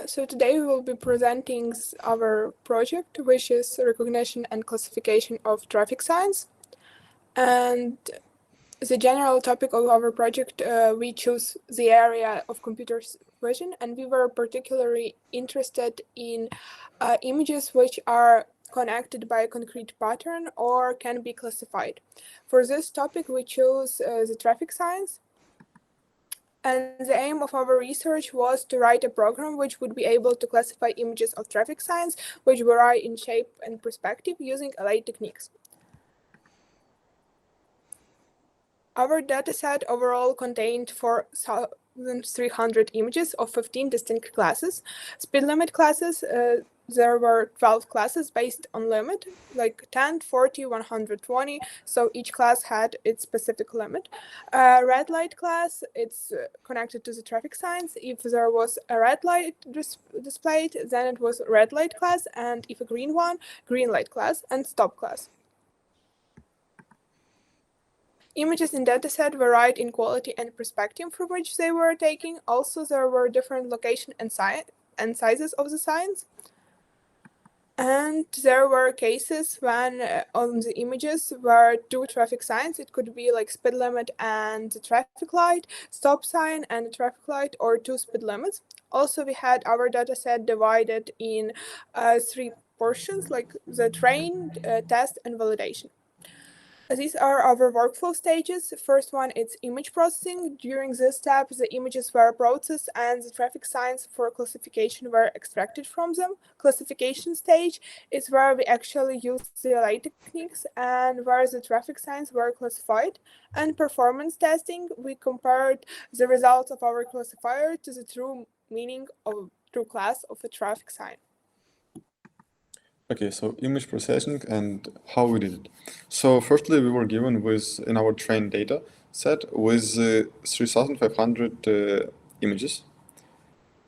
So today we will be presenting our project, which is recognition and classification of traffic signs. And the general topic of our project, we chose the area of computer vision, and we were particularly interested in images which are connected by a concrete pattern or can be classified. For this topic, we chose the traffic signs. And the aim of our research was to write a program which would be able to classify images of traffic signs which vary in shape and perspective using array techniques. Our dataset overall contained 4,300 images of 15 distinct classes. Speed limit classes, there were 12 classes based on limit, like 10, 40, 120, so each class had its specific limit. Red light class, it's connected to the traffic signs. If there was a red light displayed, then it was red light class, and if a green one, green light class, and stop class. Images in dataset varied in quality and perspective from which they were taken. Also, there were different location and sizes of the signs. And there were cases when on the images were two traffic signs. It could be like speed limit and the traffic light, stop sign and the traffic light, or two speed limits. Also, we had our dataset divided in three portions, like the train, test, and validation. These are our workflow stages. The first one is image processing. During this step, the images were processed and the traffic signs for classification were extracted from them. Classification stage is where we actually use the array techniques and where the traffic signs were classified. And performance testing, we compared the results of our classifier to the true meaning of true class of a traffic sign. Okay, so image processing and how we did it. So firstly, we were given with, in our trained data set, with 3,500 images.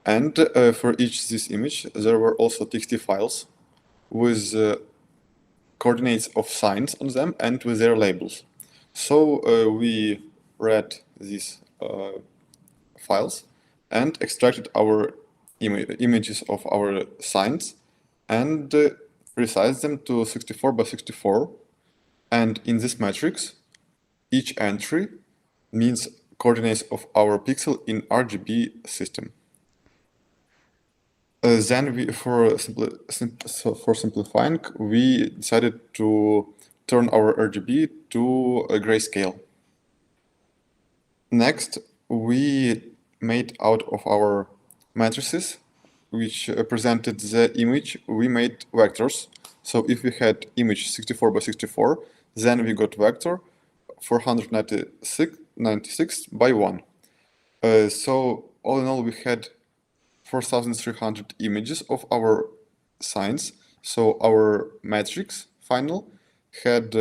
And for each this image, there were also TXT files with coordinates of signs on them and with their labels. So we read these files and extracted our images of our signs and resize them to 64 by 64. And in this matrix, each entry means coordinates of our pixel in RGB system. Then we, for simplifying, we decided to turn our RGB to a grayscale. Next, we made out of our matrices which presented the image, we made vectors. So if we had image 64 by 64, then we got vector 496 by 1. So all in all, we had 4,300 images of our signs. So our matrix final had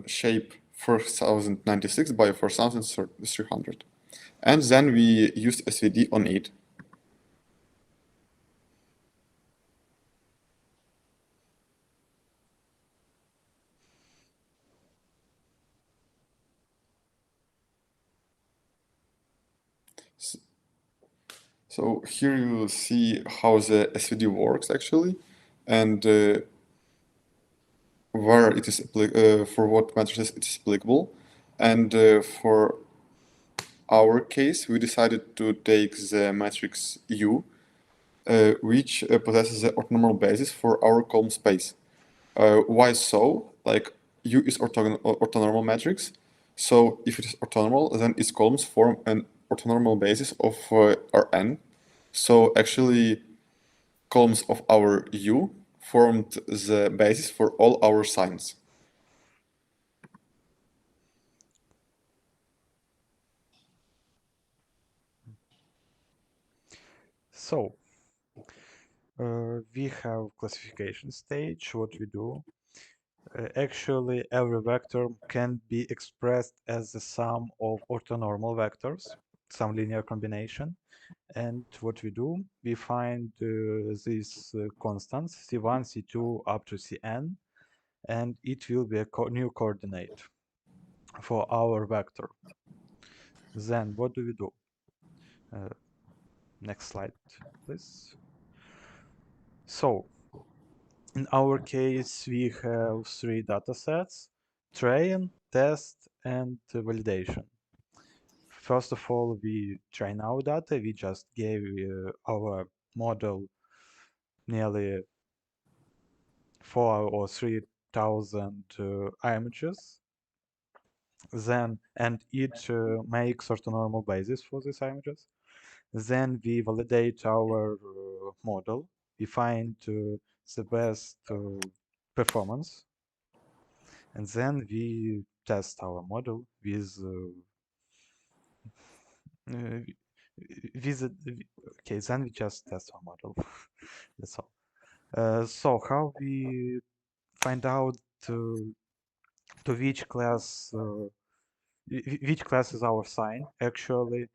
shape 4096 by 4300. And then we used SVD on it. So here you see how the SVD works actually, and where it is for what matrices it is applicable. And for our case, we decided to take the matrix U, which possesses the orthonormal basis for our column space. Why so? Like U is orthonormal matrix, so if it is orthonormal, then its columns form an orthonormal basis of Rn. So actually, columns of our U formed the basis for all our signs. So, we have classification stage. What we do? Actually, every vector can be expressed as the sum of orthonormal vectors, some linear combination. And what we do, we find these constants, C1, C2, up to Cn, and it will be a new coordinate for our vector. Then what do we do? Next slide, please. So, in our case, we have 3 data sets: train, test, and validation. First of all, we train our data. We just gave our model nearly 4 or 3,000 images. Then, and it makes orthonormal basis for these images. Then we validate our model. We find the best performance, and then we test our model with okay. Then we just test our model. That's all. So how we find out to which class which class is our sign? Actually,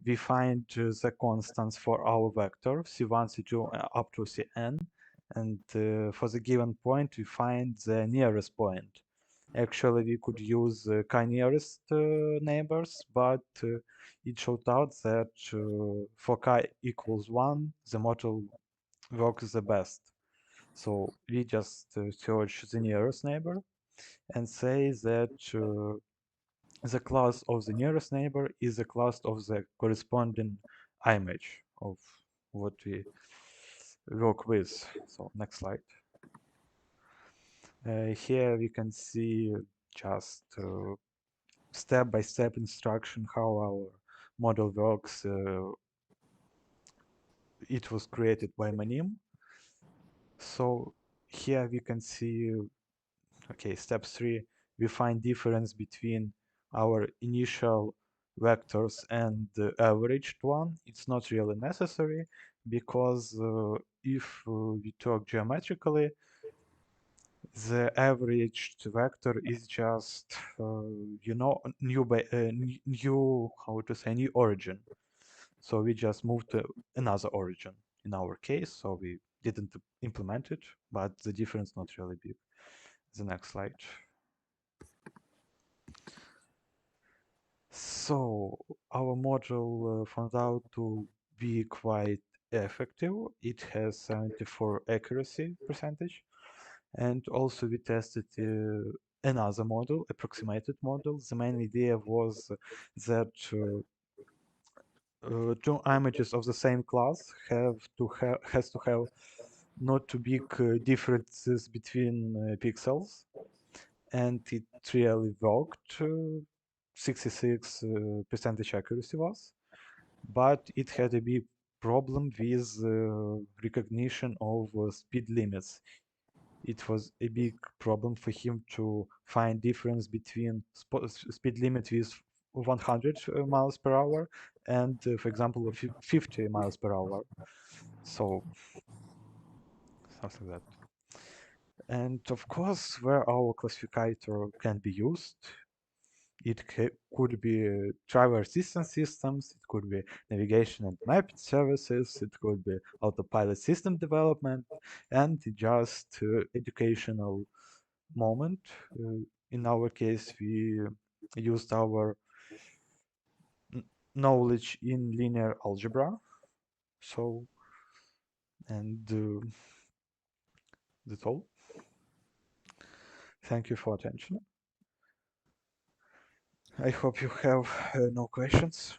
we find the constants for our vector c1, c2 up to cn, and for the given point we find the nearest point. Actually, we could use chi-nearest neighbors, but it showed out that for chi equals 1, the model works the best. So we just search the nearest neighbor and say that the class of the nearest neighbor is the class of the corresponding image of what we work with. So next slide. Here we can see just step-by-step instruction how our model works. It was created by Manim. So here we can see, okay, step 3, we find difference between our initial vectors and the averaged one. It's not really necessary because if we talk geometrically, the averaged vector is just new how to say new origin. So we just moved to another origin in our case. So we didn't implement it, but the difference not really big. The next slide. So our model found out to be quite effective. It has 74 accuracy percentage. And also we tested another model, approximated model. The main idea was that two images of the same class has to have not too big differences between pixels, and it really worked. 66% accuracy was, but it had a big problem with recognition of speed limits. It was a big problem for him to find difference between speed limit with 100 miles per hour and, for example, 50 miles per hour. So something like that. And of course, where our classifier can be used, it could be driver assistance systems, it could be navigation and mapping services, it could be autopilot system development, and just educational moment. In our case, we used our knowledge in linear algebra. So, and that's all. Thank you for attention. I hope you have no questions.